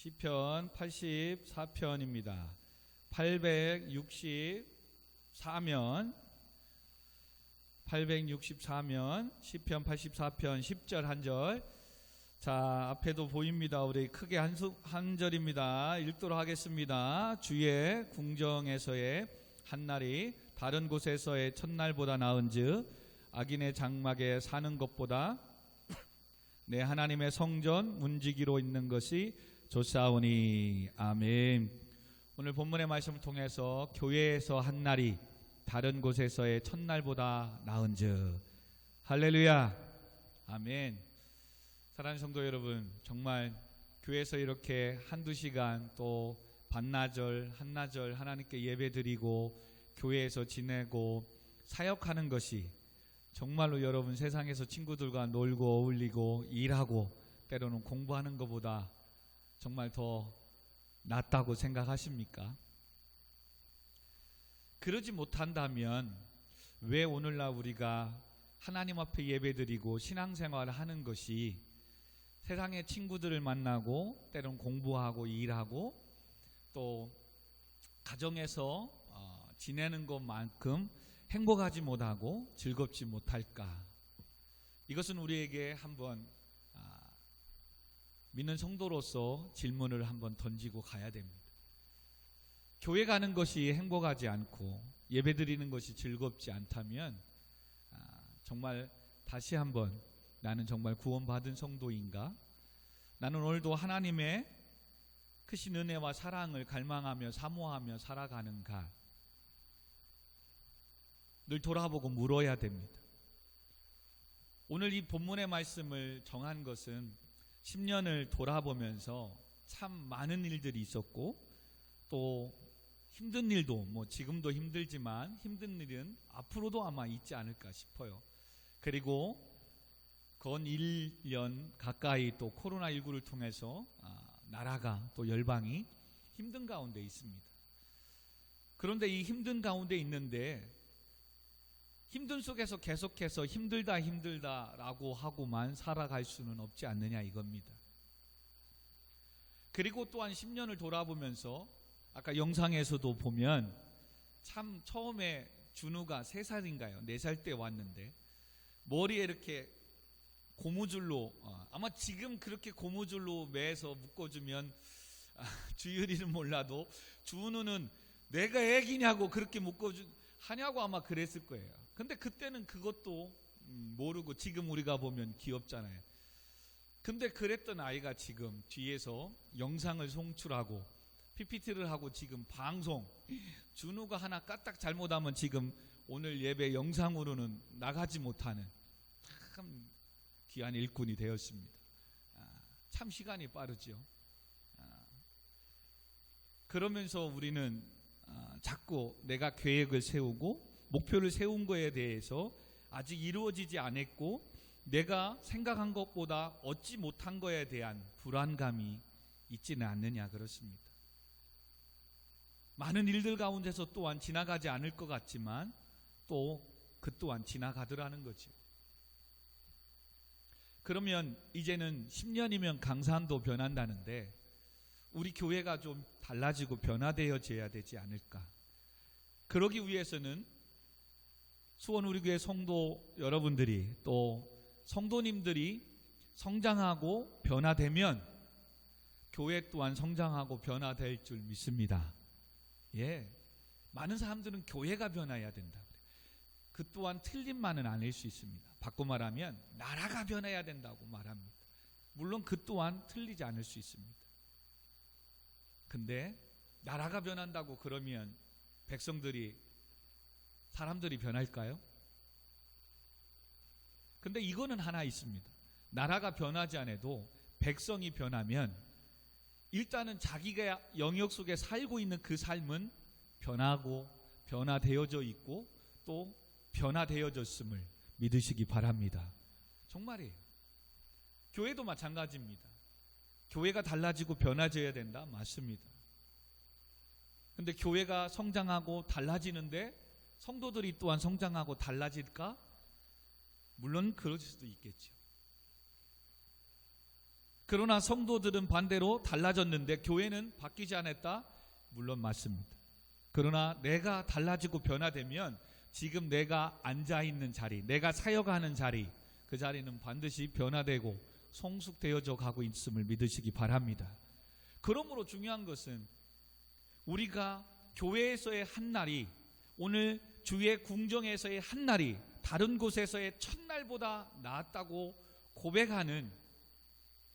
시편 84편입니다. 864면 시편 84편 10절 한 절. 자, 앞에도 보입니다. 우리 크게 한 절입니다. 읽도록 하겠습니다. 주의 궁정에서의 한날이 다른 곳에서의 첫날보다 나은즉 악인의 장막에 사는 것보다 내 하나님의 성전 문지기로 있는 것이 좋사오니. 아멘. 오늘 본문의 말씀을 통해서 교회에서 한날이 다른 곳에서의 첫날보다 나은즉. 할렐루야. 아멘. 사랑하는 성도 여러분, 정말 교회에서 이렇게 한두 시간 또 반나절 한나절 하나님께 예배드리고 교회에서 지내고 사역하는 것이 정말로 여러분 세상에서 친구들과 놀고 어울리고 일하고 때로는 공부하는 것보다 정말 더 낫다고 생각하십니까? 그러지 못한다면 왜 오늘날 우리가 하나님 앞에 예배드리고 신앙생활을 하는 것이 세상의 친구들을 만나고 때로는 공부하고 일하고 또 가정에서 지내는 것만큼 행복하지 못하고 즐겁지 못할까? 이것은 우리에게 한번 믿는 성도로서 질문을 한번 던지고 가야 됩니다. 교회 가는 것이 행복하지 않고 예배드리는 것이 즐겁지 않다면 정말 다시 한번 나는 정말 구원받은 성도인가? 나는 오늘도 하나님의 크신 은혜와 사랑을 갈망하며 사모하며 살아가는가? 늘 돌아보고 물어야 됩니다. 오늘 이 본문의 말씀을 정한 것은 10년을 돌아보면서 참 많은 일들이 있었고 또 힘든 일도 지금도 힘들지만 힘든 일은 앞으로도 아마 있지 않을까 싶어요. 그리고 건 1년 가까이 또 코로나19를 통해서 나라가 또 열방이 힘든 가운데 있습니다. 그런데 이 힘든 가운데 있는데 힘든 속에서 계속해서 힘들다라고 하고만 살아갈 수는 없지 않느냐 이겁니다. 그리고 또한 10년을 돌아보면서 아까 영상에서도 보면 참 처음에 준우가 3살인가요? 4살 때 왔는데 머리에 이렇게 고무줄로 아마 지금 그렇게 고무줄로 매서 묶어주면 주율이는 몰라도 준우는 내가 애기냐고 그렇게 하냐고 아마 그랬을 거예요. 근데 그때는 그것도 모르고 지금 우리가 보면 귀엽잖아요. 근데 그랬던 아이가 지금 뒤에서 영상을 송출하고 PPT를 하고 지금 방송 준우가 하나 까딱 잘못하면 지금 오늘 예배 영상으로는 나가지 못하는 참 귀한 일꾼이 되었습니다. 참 시간이 빠르죠. 그러면서 우리는 자꾸 내가 계획을 세우고 목표를 세운 거에 대해서 아직 이루어지지 않았고 내가 생각한 것보다 얻지 못한 거에 대한 불안감이 있지는 않느냐 그렇습니다. 많은 일들 가운데서 또한 지나가지 않을 것 같지만 또 그 또한 지나가더라는 거죠. 그러면 이제는 10년이면 강산도 변한다는데 우리 교회가 좀 달라지고 변화되어져야 되지 않을까? 그러기 위해서는 수원 우리 교회 성도 여러분들이 또 성도님들이 성장하고 변화되면 교회 또한 성장하고 변화될 줄 믿습니다. 예, 많은 사람들은 교회가 변화해야 된다. 그 또한 틀린 말은 아닐 수 있습니다. 바꿔 말하면 나라가 변해야 된다고 말합니다. 물론 그 또한 틀리지 않을 수 있습니다. 근데 나라가 변한다고 그러면 사람들이 변할까요? 근데 이거는 하나 있습니다. 나라가 변하지 않아도 백성이 변하면 일단은 자기가 영역 속에 살고 있는 그 삶은 변하고 변화되어져 있고 또 변화되어졌음을 믿으시기 바랍니다. 정말이에요. 교회도 마찬가지입니다. 교회가 달라지고 변화져야 된다? 맞습니다. 근데 교회가 성장하고 달라지는데 성도들이 또한 성장하고 달라질까? 물론 그럴 수도 있겠죠. 그러나 성도들은 반대로 달라졌는데 교회는 바뀌지 않았다? 물론 맞습니다. 그러나 내가 달라지고 변화되면 지금 내가 앉아있는 자리, 내가 사역하는 자리, 그 자리는 반드시 변화되고 성숙되어져 가고 있음을 믿으시기 바랍니다. 그러므로 중요한 것은 우리가 교회에서의 한 날이, 오늘 주의 궁정에서의 한 날이 다른 곳에서의 첫날보다 나았다고 고백하는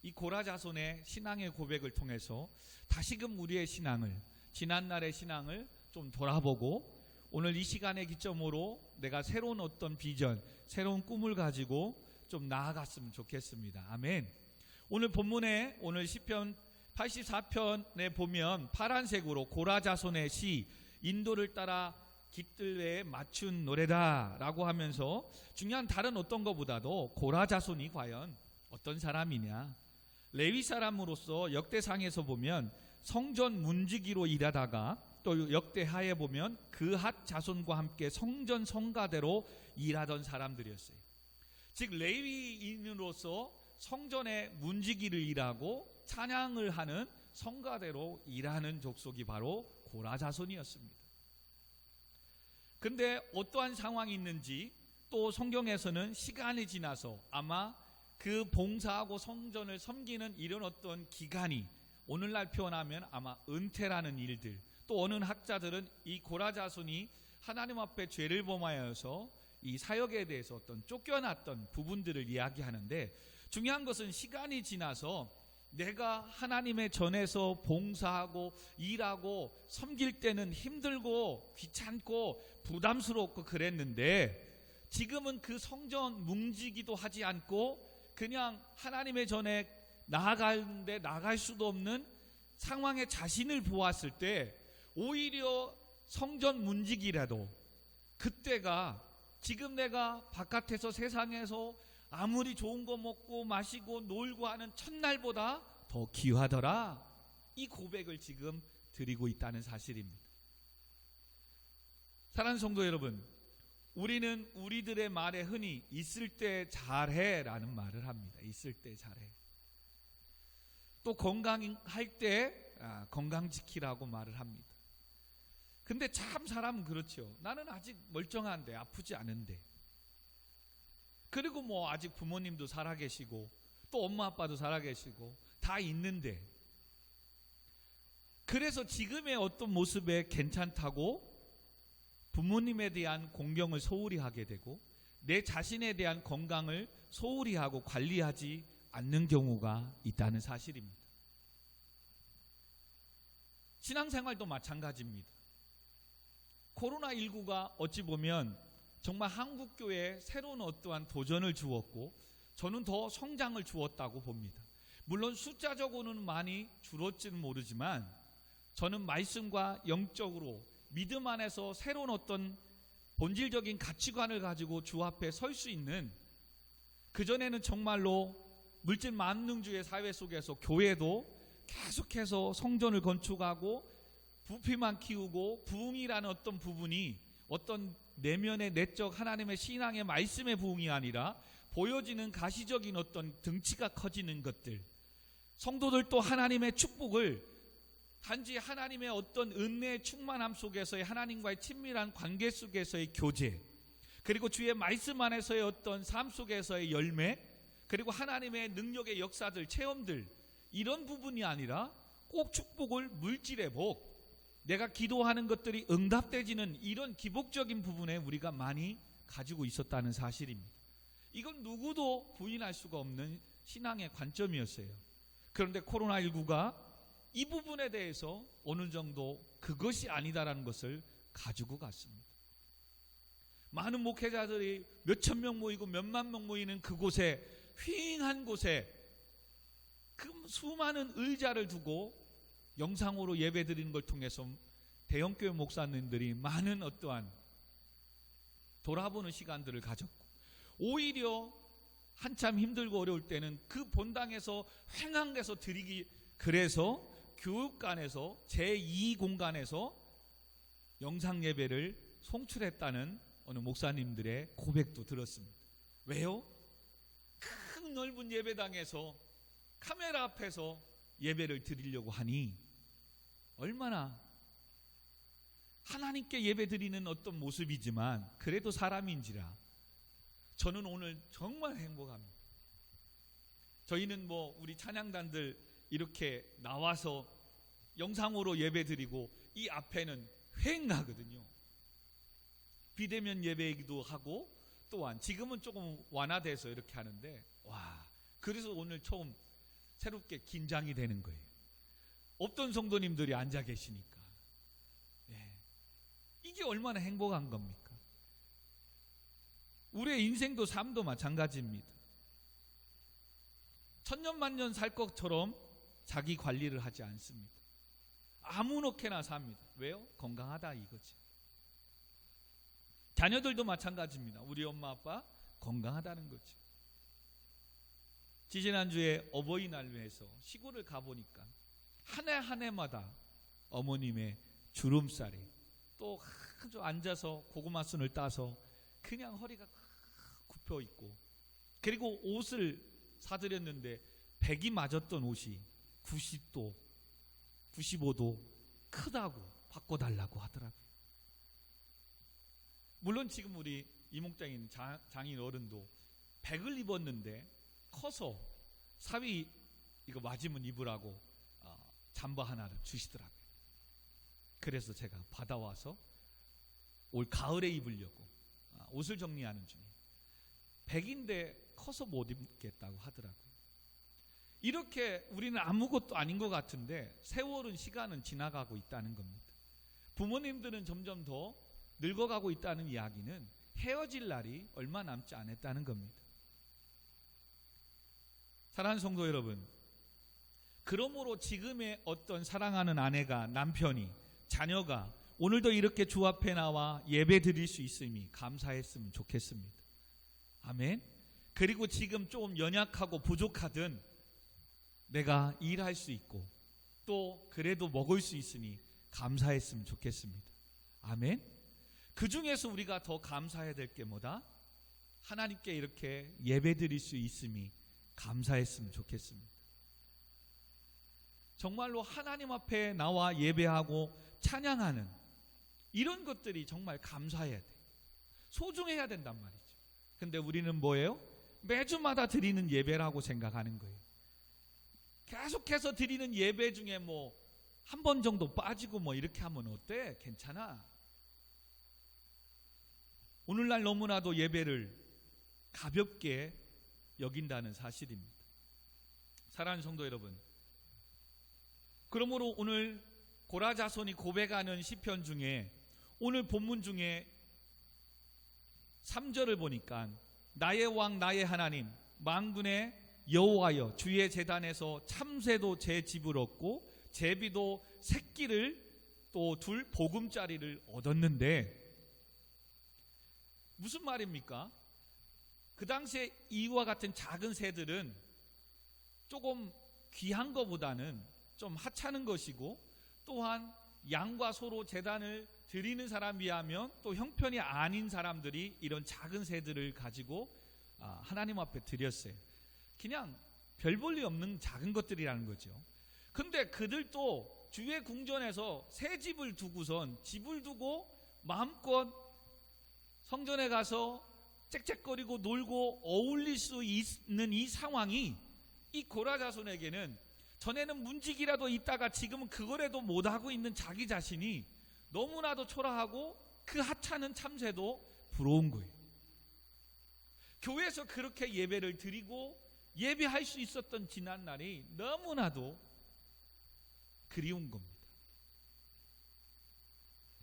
이 고라자손의 신앙의 고백을 통해서 다시금 우리의 신앙을, 지난날의 신앙을 좀 돌아보고 오늘 이 시간의 기점으로 내가 새로운 어떤 비전, 새로운 꿈을 가지고 좀 나아갔으면 좋겠습니다. 아멘. 오늘 본문에, 오늘 시편 84편에 보면 파란색으로 고라자손의 시, 인도를 따라 깃들에 맞춘 노래다라고 하면서 중요한 다른 어떤 것보다도 고라자손이 과연 어떤 사람이냐, 레위 사람으로서 역대상에서 보면 성전 문지기로 일하다가 또 역대하에 보면 그핫 자손과 함께 성전 성가대로 일하던 사람들이었어요. 즉 레위인으로서 성전의 문지기를 일하고 찬양을 하는 성가대로 일하는 족속이 바로 고라 자손이었습니다. 근데 어떠한 상황이 있는지 또 성경에서는 시간이 지나서 아마 그 봉사하고 성전을 섬기는 이런 어떤 기간이 오늘날 표현하면 아마 은퇴라는 일들, 또 어느 학자들은 이 고라 자손이 하나님 앞에 죄를 범하여서 이 사역에 대해서 어떤 쫓겨났던 부분들을 이야기하는데, 중요한 것은 시간이 지나서 내가 하나님의 전에서 봉사하고 일하고 섬길 때는 힘들고 귀찮고 부담스럽고 그랬는데 지금은 그 성전 뭉지기도 하지 않고 그냥 하나님의 전에 나아가는데 나갈 수도 없는 상황에 자신을 보았을 때 오히려 성전 문지기라도 그때가 지금 내가 바깥에서 세상에서 아무리 좋은 거 먹고 마시고 놀고 하는 첫날보다 더 귀하더라, 이 고백을 지금 드리고 있다는 사실입니다. 사랑하는 성도 여러분, 우리는 우리들의 말에 흔히 있을 때 잘해 라는 말을 합니다. 있을 때 잘해. 또 건강할 때 건강 지키라고 말을 합니다. 근데 참 사람은 그렇죠. 나는 아직 멀쩡한데, 아프지 않은데, 그리고 뭐 아직 부모님도 살아계시고 또 엄마 아빠도 살아계시고 다 있는데, 그래서 지금의 어떤 모습에 괜찮다고 부모님에 대한 공경을 소홀히 하게 되고 내 자신에 대한 건강을 소홀히 하고 관리하지 않는 경우가 있다는 사실입니다. 신앙생활도 마찬가지입니다. 코로나19가 어찌 보면 정말 한국교회에 새로운 어떠한 도전을 주었고 저는 더 성장을 주었다고 봅니다. 물론 숫자적으로는 많이 줄었지는 모르지만 저는 말씀과 영적으로 믿음 안에서 새로운 어떤 본질적인 가치관을 가지고 주 앞에 설 수 있는, 그전에는 정말로 물질 만능주의 사회 속에서 교회도 계속해서 성전을 건축하고 부피만 키우고 부흥이라는 어떤 부분이 어떤 내면의 내적 하나님의 신앙의 말씀의 부흥이 아니라 보여지는 가시적인 어떤 등치가 커지는 것들, 성도들도 하나님의 축복을 단지 하나님의 어떤 은혜의 충만함 속에서의 하나님과의 친밀한 관계 속에서의 교제, 그리고 주의 말씀 안에서의 어떤 삶 속에서의 열매, 그리고 하나님의 능력의 역사들, 체험들, 이런 부분이 아니라 꼭 축복을 물질의 복, 내가 기도하는 것들이 응답되지는 이런 기복적인 부분에 우리가 많이 가지고 있었다는 사실입니다. 이건 누구도 부인할 수가 없는 신앙의 관점이었어요. 그런데 코로나19가 이 부분에 대해서 어느 정도 그것이 아니다라는 것을 가지고 갔습니다. 많은 목회자들이 몇천 명 모이고 몇만 명 모이는 그곳에, 휑한 곳에 그 수많은 의자를 두고 영상으로 예배 드리는 걸 통해서 대형교회 목사님들이 많은 어떠한 돌아보는 시간들을 가졌고, 오히려 한참 힘들고 어려울 때는 그 본당에서 횡한데서 드리기, 그래서 교육관에서 제2 공간에서 영상 예배를 송출했다는 어느 목사님들의 고백도 들었습니다. 왜요? 큰 넓은 예배당에서 카메라 앞에서 예배를 드리려고 하니 얼마나 하나님께 예배 드리는 어떤 모습이지만 그래도 사람인지라 저는 오늘 정말 행복합니다. 저희는 우리 찬양단들 이렇게 나와서 영상으로 예배 드리고 이 앞에는 회행하거든요. 비대면 예배이기도 하고 또한 지금은 조금 완화돼서 이렇게 하는데 그래서 오늘 처음 새롭게 긴장이 되는 거예요. 없던 성도님들이 앉아 계시니까. 이게 얼마나 행복한 겁니까? 우리의 인생도 삶도 마찬가지입니다. 천년만년 살 것처럼 자기 관리를 하지 않습니다. 아무렇게나 삽니다. 왜요? 건강하다 이거지. 자녀들도 마찬가지입니다. 우리 엄마 아빠 건강하다는 거지. 지지난주에 어버이날에서 시골을 가보니까 한 해 한 해마다 어머님의 주름살이 또 앉아서 고구마순을 따서 그냥 허리가 굽혀 있고, 그리고 옷을 사드렸는데 백이 맞았던 옷이 90도 95도 크다고 바꿔달라고 하더라고요. 물론 지금 우리 이몽장인 장인 어른도 백을 입었는데 커서 사위 이거 맞으면 입으라고 잠바 하나를 주시더라고요. 그래서 제가 받아와서 올 가을에 입으려고 옷을 정리하는 중이에요. 백인데 커서 못 입겠다고 하더라고요. 이렇게 우리는 아무것도 아닌 것 같은데 세월은 시간은 지나가고 있다는 겁니다. 부모님들은 점점 더 늙어가고 있다는 이야기는 헤어질 날이 얼마 남지 않았다는 겁니다. 사랑하는 성도 여러분, 그러므로 지금의 어떤 사랑하는 아내가, 남편이, 자녀가 오늘도 이렇게 주 앞에 나와 예배 드릴 수 있음이 감사했으면 좋겠습니다. 아멘. 그리고 지금 조금 연약하고 부족하든 내가 일할 수 있고 또 그래도 먹을 수 있으니 감사했으면 좋겠습니다. 아멘. 그 중에서 우리가 더 감사해야 될 게 뭐다? 하나님께 이렇게 예배 드릴 수 있음이 감사했으면 좋겠습니다. 정말로 하나님 앞에 나와 예배하고 찬양하는 이런 것들이 정말 감사해야 돼. 소중해야 된단 말이죠. 근데 우리는 뭐예요? 매주마다 드리는 예배라고 생각하는 거예요. 계속해서 드리는 예배 중에 한 번 정도 빠지고 이렇게 하면 어때? 괜찮아. 오늘날 너무나도 예배를 가볍게 여긴다는 사실입니다. 사랑하는 성도 여러분, 그러므로 오늘 고라자손이 고백하는 시편 중에 오늘 본문 중에 3절을 보니까 나의 왕 나의 하나님 만군의 여호와여 주의 제단에서 참새도 제 집을 얻고 제비도 새끼를 또 2 보금짜리를 얻었는데 무슨 말입니까? 그 당시에 이와 같은 작은 새들은 조금 귀한 것보다는 좀 하찮은 것이고 또한 양과 소로 제단을 드리는 사람에 비하면 또 형편이 아닌 사람들이 이런 작은 새들을 가지고 하나님 앞에 드렸어요. 그냥 별 볼 일 없는 작은 것들이라는 거죠. 근데 그들도 주의 궁전에서 새 집을 두고선 집을 두고 마음껏 성전에 가서 짹짹거리고 놀고 어울릴 수 있는 이 상황이 이 고라자손에게는 전에는 문지기라도 있다가 지금은 그거라도 못하고 있는 자기 자신이 너무나도 초라하고 그 하찮은 참새도 부러운 거예요. 교회에서 그렇게 예배를 드리고 예배할 수 있었던 지난 날이 너무나도 그리운 겁니다.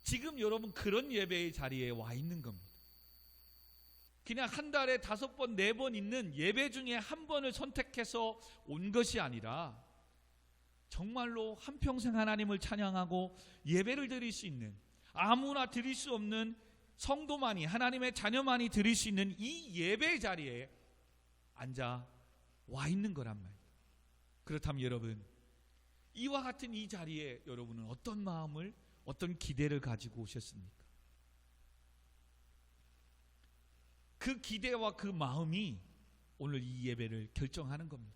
지금 여러분 그런 예배의 자리에 와 있는 겁니다. 그냥 한 달에 5번, 4번 있는 예배 중에 한 번을 선택해서 온 것이 아니라 정말로 한평생 하나님을 찬양하고 예배를 드릴 수 있는, 아무나 드릴 수 없는 성도만이, 하나님의 자녀만이 드릴 수 있는 이 예배 자리에 앉아 와 있는 거란 말이에요. 그렇다면 여러분, 이와 같은 이 자리에 여러분은 어떤 마음을, 어떤 기대를 가지고 오셨습니까? 그 기대와 그 마음이 오늘 이 예배를 결정하는 겁니다.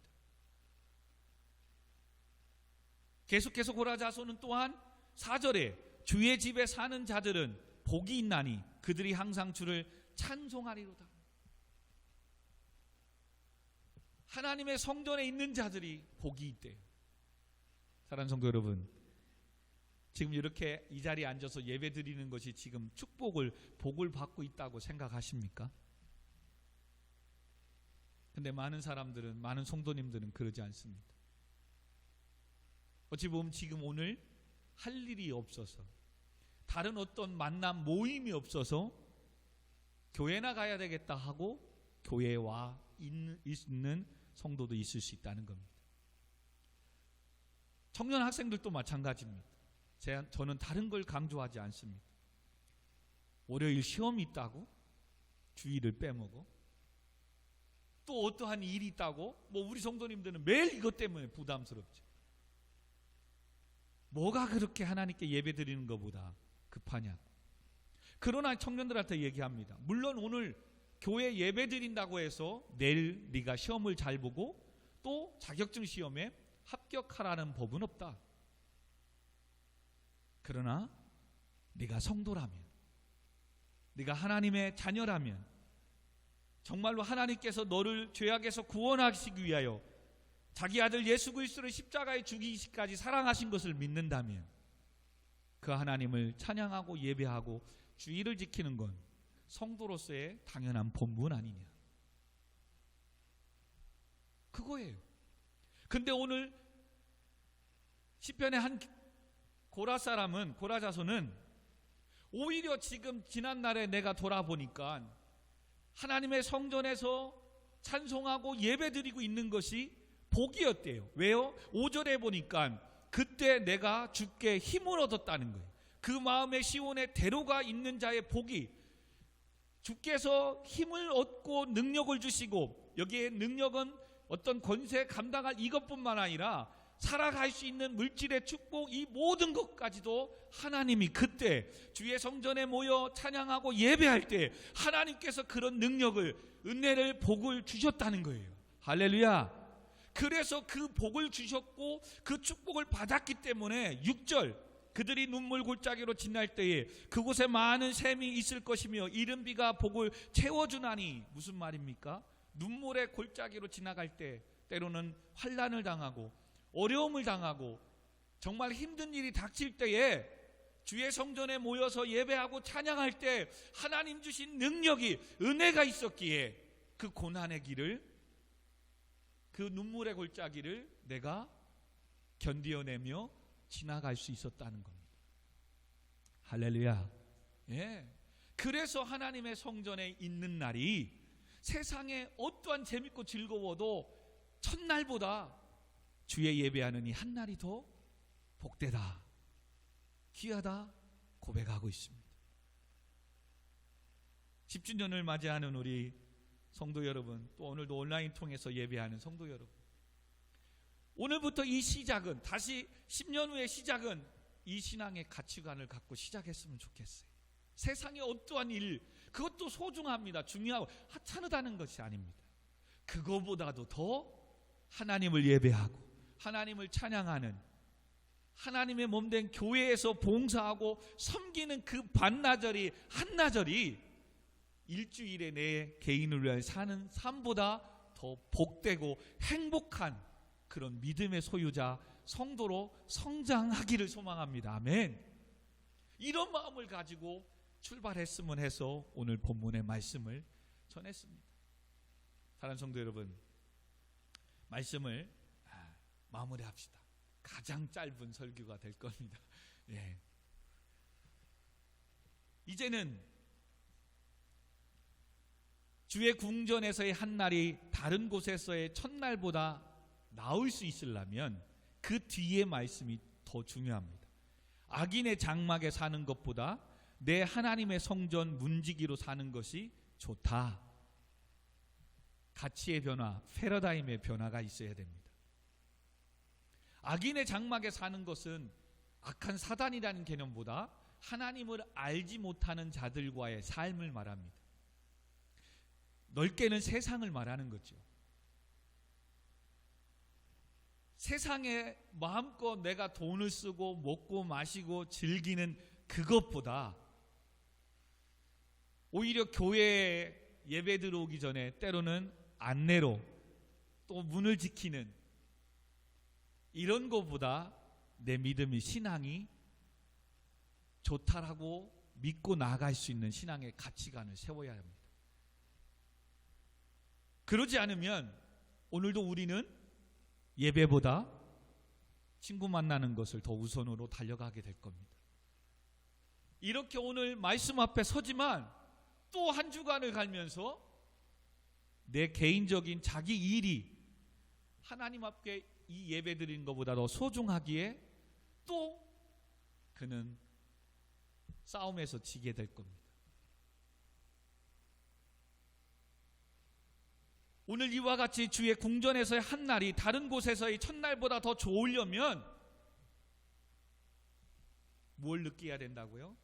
계속해서 고라자서는 또한 4절에 주의 집에 사는 자들은 복이 있나니 그들이 항상 주를 찬송하리로다. 하나님의 성전에 있는 자들이 복이 있대요. 사랑하는 성도 여러분, 지금 이렇게 이 자리에 앉아서 예배 드리는 것이 지금 복을 받고 있다고 생각하십니까? 근데 많은 사람들은, 많은 성도님들은 그러지 않습니다. 어찌 보면 지금 오늘 할 일이 없어서, 다른 어떤 만남 모임이 없어서 교회나 가야 되겠다 하고 교회에 와 있는 성도도 있을 수 있다는 겁니다. 청년 학생들도 마찬가지입니다. 저는 다른 걸 강조하지 않습니다. 월요일 시험이 있다고 주일을 빼먹어, 또 어떠한 일이 있다고 우리 성도님들은 매일 이것 때문에 부담스럽죠. 뭐가 그렇게 하나님께 예배 드리는 것보다 급하냐. 그러나 청년들한테 얘기합니다. 물론 오늘 교회 예배 드린다고 해서 내일 네가 시험을 잘 보고 또 자격증 시험에 합격하라는 법은 없다. 그러나 네가 성도라면, 네가 하나님의 자녀라면, 정말로 하나님께서 너를 죄악에서 구원하시기 위하여 자기 아들 예수 그리스도를 십자가에 죽이기까지 사랑하신 것을 믿는다면 그 하나님을 찬양하고 예배하고 주의를 지키는 건 성도로서의 당연한 본분 아니냐, 그거예요. 근데 오늘 시편의 한 고라자서는 오히려 지금 지난날에 내가 돌아보니까 하나님의 성전에서 찬송하고 예배드리고 있는 것이 복이었대요. 왜요? 5절에 보니까 그때 내가 주께 힘을 얻었다는 거예요. 그 마음에 시온에 대로가 있는 자의 복이, 주께서 힘을 얻고 능력을 주시고, 여기에 능력은 어떤 권세 감당할 이것뿐만 아니라 살아갈 수 있는 물질의 축복, 이 모든 것까지도 하나님이 그때 주의 성전에 모여 찬양하고 예배할 때 하나님께서 그런 능력을, 은혜를, 복을 주셨다는 거예요. 할렐루야. 그래서 그 복을 주셨고 그 축복을 받았기 때문에 6절, 그들이 눈물 골짜기로 지날 때에 그곳에 많은 샘이 있을 것이며 이른 비가 복을 채워주나니. 무슨 말입니까? 눈물의 골짜기로 지나갈 때 때로는 환난을 당하고 어려움을 당하고 정말 힘든 일이 닥칠 때에 주의 성전에 모여서 예배하고 찬양할 때 하나님 주신 능력이, 은혜가 있었기에 그 고난의 길을, 그 눈물의 골짜기를 내가 견디어내며 지나갈 수 있었다는 겁니다. 할렐루야. 예. 그래서 하나님의 성전에 있는 날이 세상에 어떠한 재밌고 즐거워도 첫날보다 주의 예배하는 이 한 날이 더 복되다, 귀하다 고백하고 있습니다. 10주년을 맞이하는 우리 성도 여러분, 또 오늘도 온라인 통해서 예배하는 성도 여러분, 오늘부터 이 시작은, 다시 10년 후의 시작은 이 신앙의 가치관을 갖고 시작했으면 좋겠어요. 세상의 어떠한 일, 그것도 소중합니다. 중요하고 하찮다는 것이 아닙니다. 그거보다도 더 하나님을 예배하고 하나님을 찬양하는, 하나님의 몸된 교회에서 봉사하고 섬기는 그 반나절이, 한나절이 일주일에 내 개인을 위해 사는 삶보다 더 복되고 행복한 그런 믿음의 소유자, 성도로 성장하기를 소망합니다. 아멘. 이런 마음을 가지고 출발했으면 해서 오늘 본문의 말씀을 전했습니다. 사랑하는 성도 여러분, 말씀을 마무리합시다. 가장 짧은 설교가 될 겁니다. 예. 이제는 주의 궁전에서의 한날이 다른 곳에서의 첫날보다 나을 수 있으려면 그 뒤의 말씀이 더 중요합니다. 악인의 장막에 사는 것보다 내 하나님의 성전 문지기로 사는 것이 좋다. 가치의 변화, 패러다임의 변화가 있어야 됩니다. 악인의 장막에 사는 것은 악한 사단이라는 개념보다 하나님을 알지 못하는 자들과의 삶을 말합니다. 넓게는 세상을 말하는 거죠. 세상에 마음껏 내가 돈을 쓰고 먹고 마시고 즐기는 그것보다 오히려 교회에 예배 들어오기 전에 때로는 안내로 또 문을 지키는 이런 것보다 내 믿음이 신앙이 좋다라고 믿고 나아갈 수 있는 신앙의 가치관을 세워야 합니다. 그러지 않으면 오늘도 우리는 예배보다 친구 만나는 것을 더 우선으로 달려가게 될 겁니다. 이렇게 오늘 말씀 앞에 서지만 또 한 주간을 갈면서 내 개인적인 자기 일이 하나님 앞에 이 예배 드리는 것보다 더 소중하기에 또 그는 싸움에서 지게 될 겁니다. 오늘 이와 같이 주의 궁전에서의 한 날이 다른 곳에서의 첫날보다 더 좋으려면 뭘 느껴야 된다고요?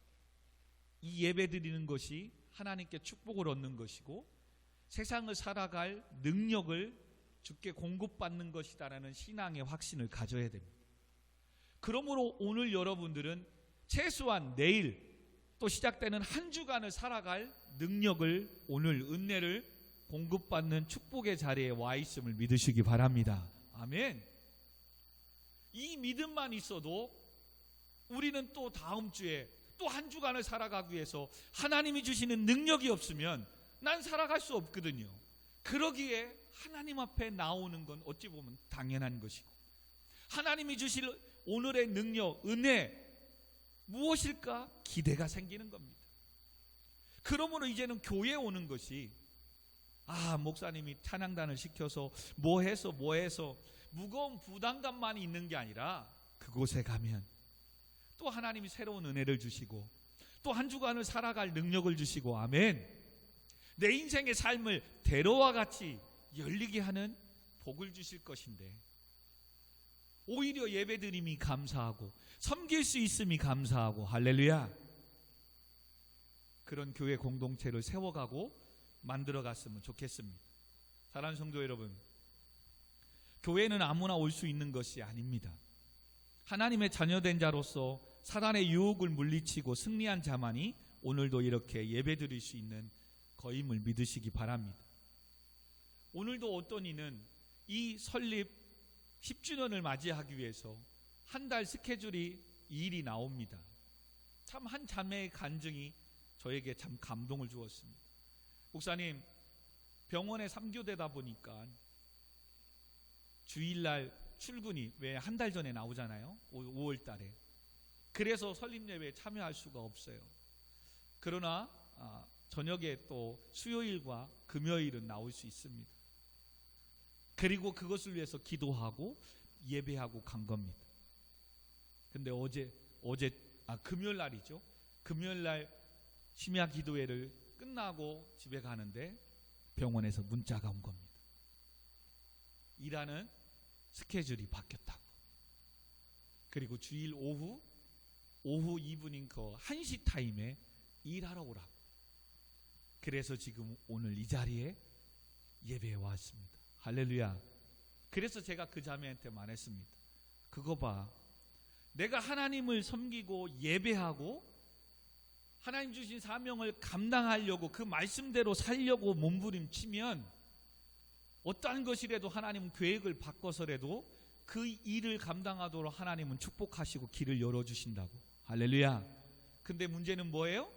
이 예배 드리는 것이 하나님께 축복을 얻는 것이고 세상을 살아갈 능력을 주께 공급받는 것이다라는 신앙의 확신을 가져야 됩니다. 그러므로 오늘 여러분들은 최소한 내일 또 시작되는 한 주간을 살아갈 능력을, 오늘 은혜를 공급받는 축복의 자리에 와 있음을 믿으시기 바랍니다. 아멘. 이 믿음만 있어도 우리는 또 다음 주에 또 한 주간을 살아가기 위해서 하나님이 주시는 능력이 없으면 난 살아갈 수 없거든요. 그러기에 하나님 앞에 나오는 건 어찌 보면 당연한 것이고, 하나님이 주실 오늘의 능력, 은혜 무엇일까 기대가 생기는 겁니다. 그러므로 이제는 교회에 오는 것이 목사님이 찬양단을 시켜서 뭐 해서 무거운 부담감만 있는 게 아니라 그곳에 가면 또 하나님이 새로운 은혜를 주시고 또 한 주간을 살아갈 능력을 주시고, 아멘, 내 인생의 삶을 대로와 같이 열리게 하는 복을 주실 것인데 오히려 예배드림이 감사하고 섬길 수 있음이 감사하고, 할렐루야, 그런 교회 공동체를 세워가고 만들어갔으면 좋겠습니다. 사랑하는 성도 여러분, 교회는 아무나 올 수 있는 것이 아닙니다. 하나님의 자녀된 자로서 사단의 유혹을 물리치고 승리한 자만이 오늘도 이렇게 예배드릴 수 있는 거임을 믿으시기 바랍니다. 오늘도 어떤 이는 이 설립 10주년을 맞이하기 위해서 한 달 스케줄이 일이 나옵니다. 참 한 자매의 간증이 저에게 참 감동을 주었습니다. 목사님, 병원에 3교대다 보니까 주일날 출근이 왜 한 달 전에 나오잖아요. 5월 달에. 그래서 설립 예배에 참여할 수가 없어요. 그러나 저녁에 또 수요일과 금요일은 나올 수 있습니다. 그리고 그것을 위해서 기도하고 예배하고 간 겁니다. 근데 금요일 날이죠. 금요일 날 심야 기도회를 끝나고 집에 가는데 병원에서 문자가 온 겁니다. 일하는 스케줄이 바뀌었다고. 그리고 주일 오후 2분인 그 1시 타임에 일하러 오라고. 그래서 지금 오늘 이 자리에 예배에 왔습니다. 할렐루야. 그래서 제가 그 자매한테 말했습니다. 그거 봐, 내가 하나님을 섬기고 예배하고 하나님 주신 사명을 감당하려고 그 말씀대로 살려고 몸부림치면 어떠한 것이라도 하나님은 계획을 바꿔서라도 그 일을 감당하도록 하나님은 축복하시고 길을 열어주신다고. 할렐루야. 근데 문제는 뭐예요?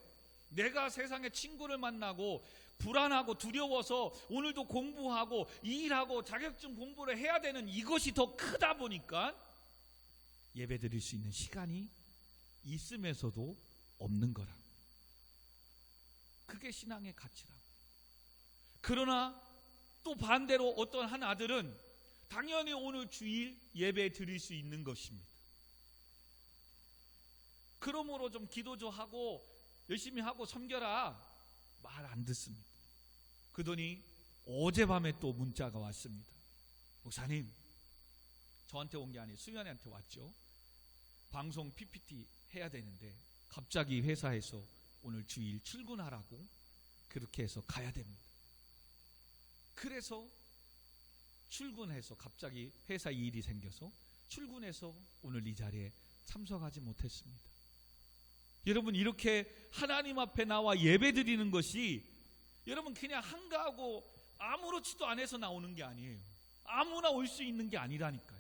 내가 세상에 친구를 만나고 불안하고 두려워서 오늘도 공부하고 일하고 자격증 공부를 해야 되는 이것이 더 크다 보니까 예배 드릴 수 있는 시간이 있으면서도 없는 거라. 그게 신앙의 가치라고. 그러나 또 반대로 어떤 한 아들은 당연히 오늘 주일 예배 드릴 수 있는 것입니다. 그러므로 좀 기도 좀 하고 열심히 하고 섬겨라. 말 안 듣습니다. 그러더니 어젯밤에 또 문자가 왔습니다. 목사님, 저한테 온 게 아니에요. 수연이한테 왔죠. 방송 PPT 해야 되는데 갑자기 회사에서 오늘 주일 출근하라고 그렇게 해서 가야 됩니다. 그래서 출근해서 갑자기 회사 일이 생겨서 출근해서 오늘 이 자리에 참석하지 못했습니다. 여러분, 이렇게 하나님 앞에 나와 예배 드리는 것이 여러분 그냥 한가하고 아무렇지도 않아서 나오는 게 아니에요. 아무나 올 수 있는 게 아니라니까요.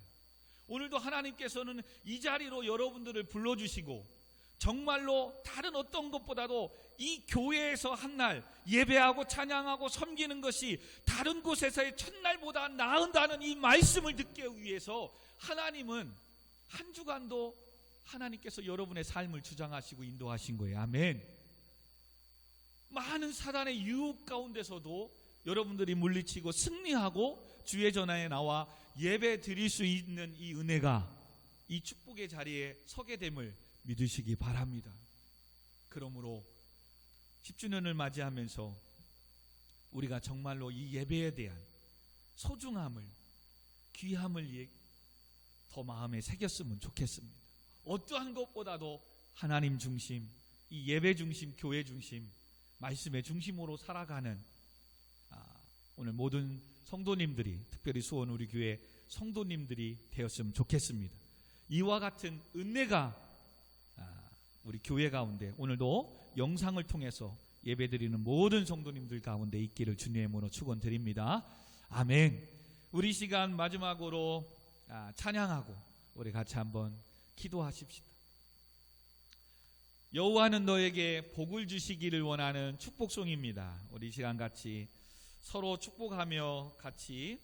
오늘도 하나님께서는 이 자리로 여러분들을 불러주시고 정말로 다른 어떤 것보다도 이 교회에서 한 날 예배하고 찬양하고 섬기는 것이 다른 곳에서의 첫날보다 나은다는 이 말씀을 듣기 위해서 하나님은 한 주간도 하나님께서 여러분의 삶을 주장하시고 인도하신 거예요. 아멘. 많은 사단의 유혹 가운데서도 여러분들이 물리치고 승리하고 주의 전화에 나와 예배 드릴 수 있는 이 은혜가 이 축복의 자리에 서게 됨을 믿으시기 바랍니다. 그러므로 10주년을 맞이하면서 우리가 정말로 이 예배에 대한 소중함을, 귀함을 더 마음에 새겼으면 좋겠습니다. 어떠한 것보다도 하나님 중심, 이 예배 중심, 교회 중심, 말씀의 중심으로 살아가는 오늘 모든 성도님들이, 특별히 수원 우리 교회 성도님들이 되었으면 좋겠습니다. 이와 같은 은혜가 우리 교회 가운데 오늘도 영상을 통해서 예배드리는 모든 성도님들 가운데 있기를 주님의 이름으로 축원드립니다. 아멘. 우리 시간 마지막으로 찬양하고 우리 같이 한번 기도하십시다. 여호와는 너에게 복을 주시기를 원하는 축복송입니다. 우리 시간 같이 서로 축복하며 같이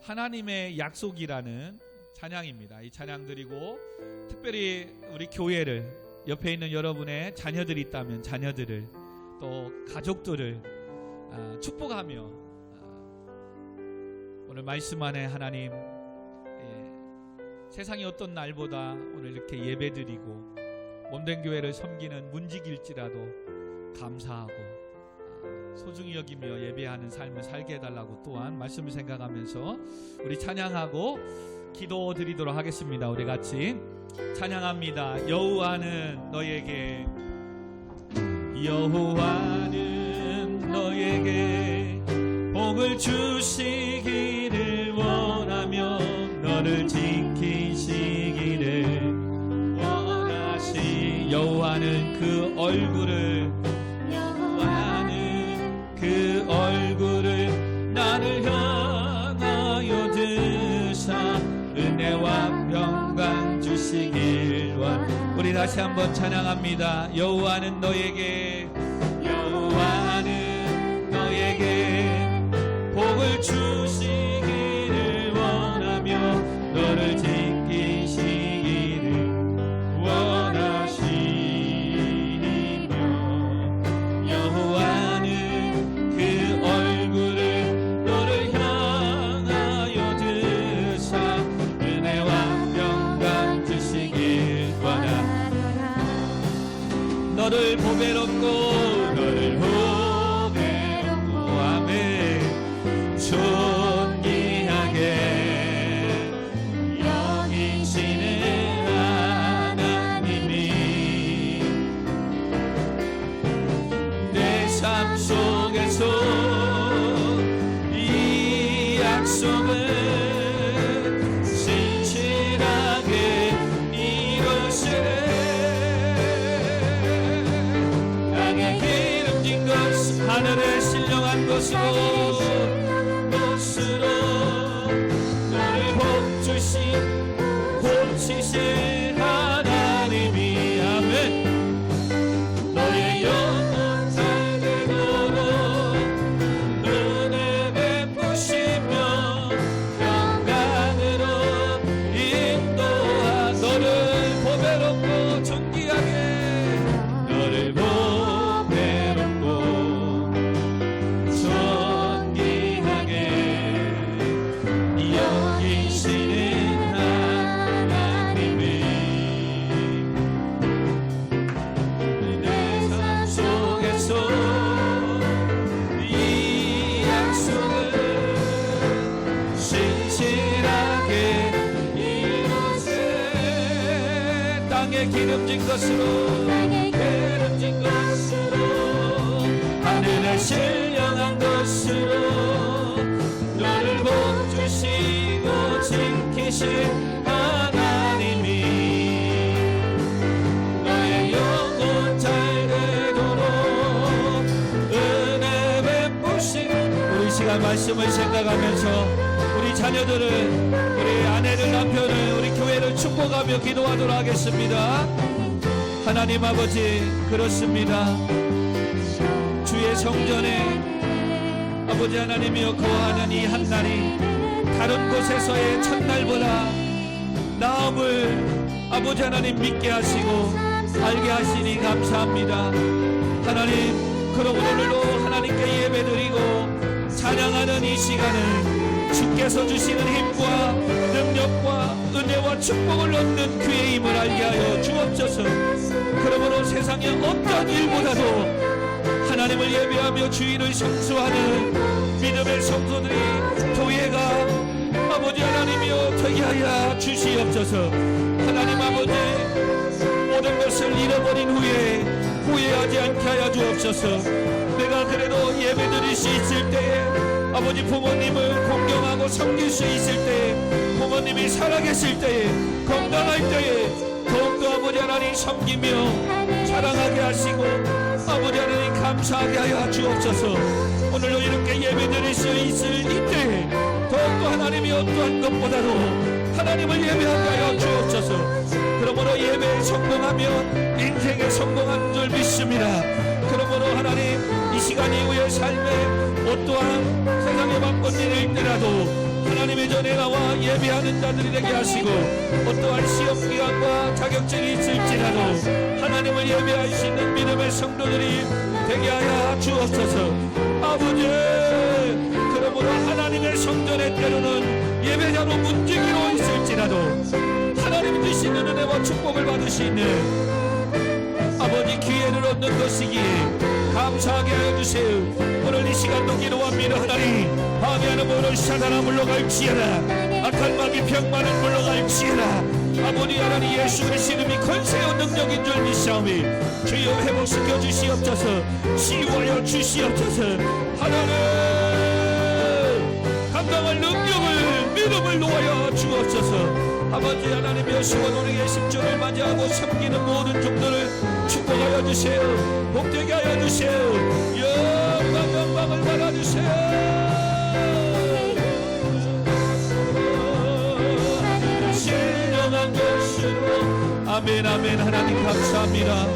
하나님의 약속이라는 찬양입니다. 이 찬양 드리고 특별히 우리 교회를, 옆에 있는 여러분의 자녀들이 있다면 자녀들을, 또 가족들을 축복하며 오늘 말씀 안에 하나님, 세상이 어떤 날보다 오늘 이렇게 예배 드리고 몸된 교회를 섬기는 문직일지라도 감사하고 소중히 여기며 예배하는 삶을 살게 해달라고 또한 말씀을 생각하면서 우리 찬양하고 기도 드리도록 하겠습니다. 우리 같이 찬양합니다. 여호와는 너에게, 여호와는 너에게 복을 주시기를 원하며 너를 지키시기를 원하시. 여호와는 그 얼굴을 나를 향하여 드사 은혜와 평강 주시길 원. 우리 다시 한번 찬양합니다. 여호와는 너에게, 여호와는 너에게 복을 주시기를 원하며 너를 지키시기를 원하시며 여호와는 그 얼굴을 너를 향하여 드사 은혜와 평강 주시길 원하노라. 너를 보배롭고 너를 보배롭고 아멘 존귀하게 여기시는 하나님이 내 삶 속에서 이 약속을 신실하게 이루시네. 땅에 기름진 것 하늘에 신령한 것으로 너를 복주신 하나님이 아멘. 너의 영혼 살되도록 은혜 베푸시며 평강으로 인도하. 너를 보배롭고 존귀하게 너를 보배롭고 존귀하게 여기시는 하나님이 내 삶 속에서 이 약속을 신실하게 이루세. 땅에 기름진 것으로 하늘에 신령한 것으로 너를 살아계신 하나님이 너의 영혼 잘 되도록 은혜 베푸신. 우리 시간 말씀을 생각하면서 우리 자녀들을, 우리 아내를, 남편을, 우리 교회를 축복하며 기도하도록 하겠습니다. 하나님 아버지, 그렇습니다. 주의 성전에 아버지 하나님이여 거하는 이 한날이 다른 곳에서의 첫날보다 나음을 아버지 하나님 믿게 하시고 알게 하시니 감사합니다. 하나님, 그럼 오늘도 하나님께 예배드리고 찬양하는 이 시간을 주께서 주시는 힘과 능력과 은혜와 축복을 얻는 그의 힘을 알게 하여 주옵소서. 그러므로 세상의 어떤 일보다도 하나님을 예배하며 주인을 성수하는 믿음의 성도들이 교회가 아버지 하나님이여 되게 하여 주시옵소서. 하나님 아버지, 모든 것을 잃어버린 후에 후회하지 않게 하여 주옵소서. 내가 그래도 예배드릴 수 있을 때에 아버지 부모님을 공경하고 섬길 수 있을 때에, 부모님이 살아계실 때에, 건강할 때에 더욱더 아버지 하나님 섬기며 사랑하게 하시고 아버지 하나님 감사하게 하여 주옵소서. 오늘도 이렇게 예배드릴 수 있을 이때에 더욱더 하나님이 어떠한 것보다도 하나님을 예배하게 하여 주옵소서. 그러므로 예배에 성공하면 인생에 성공한 줄 믿습니다. 그러므로 하나님, 이 시간 이후의 삶에 어떠한 세상에 바쁜 일이 있더라도 하나님의 전에 나와 예배하는 자들이 되게 하시고, 어떠한 시험기간과 자격증이 있을지라도 하나님을 예배할 수 있는 믿음의 성도들이 되게 하여 주옵소서. 아버지, 그러므로 하나님의 성전에 때로는 예배자로 문지기로 있을지라도 하나님 주시는 은혜와 축복을 받을 수 있는 아버지 기회를 얻는 것이기에 감사하게 하여 주세요. 오늘 이 시간도 기도합니다. 하나님, 방해하는 모든 사단아 물러갈지어다. 악한 마귀 병만은 물러갈지어다. 아버지 하나님, 예수 그리스도의 이름이 권세와 능력인 줄 믿사오니 주여 회복시켜 주시옵소서. 치유하여 주시옵소서. 하나님, 감당할 능력을, 믿음을 놓아여 주옵소서. 아버지 하나님이여, 수고노력의 십조를 맞이하고 섬기는 모든 종들을 축복하여 주세요. 복되게 하여 주세요. 영광을 받아주세요. 신령한 것으로 아멘 아멘. 하나님 감사합니다.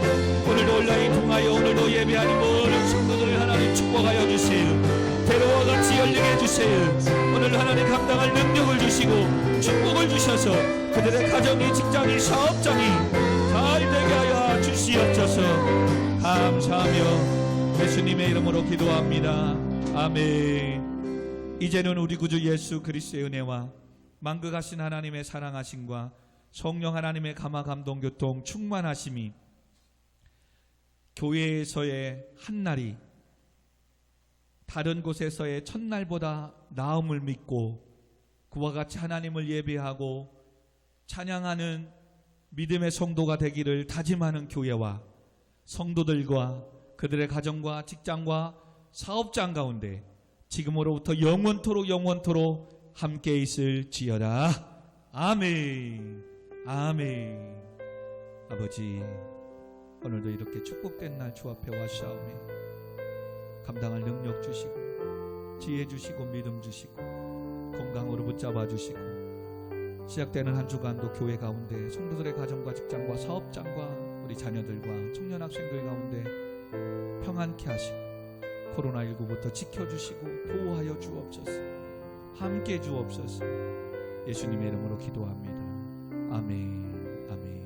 오늘도 온라인 통하여 오늘도 예배하는 모든 성도들을 하나님 축복하여 주세요. 대로와 같이 열리게 해주세요. 오늘 하나님 감당할 능력을 주시고 축복을 주셔서 그들의 가정이, 직장이, 사업장이 잘 되게 하여 주시옵소서. 감사하며 예수님의 이름으로 기도합니다. 아멘. 이제는 우리 구주 예수 그리스도의 은혜와 만극하신 하나님의 사랑하심과 성령 하나님의 감화 감동 교통 충만하심이 교회에서의 한날이 다른 곳에서의 첫날보다 나음을 믿고 그와 같이 하나님을 예배하고 찬양하는 믿음의 성도가 되기를 다짐하는 교회와 성도들과 그들의 가정과 직장과 사업장 가운데 지금으로부터 영원토록 함께 있을지어다. 아멘. 아멘. 아버지, 오늘도 이렇게 축복된 날 주 앞에 왔사오니 감당할 능력 주시고 지혜 주시고 믿음 주시고 건강으로 붙잡아 주시고 시작되는 한 주간도 교회 가운데 성도들의 가정과 직장과 사업장과 우리 자녀들과 청년 학생들 가운데 평안케 하시고 코로나19부터 지켜주시고 보호하여 주옵소서. 함께 주옵소서. 예수님의 이름으로 기도합니다. 아멘.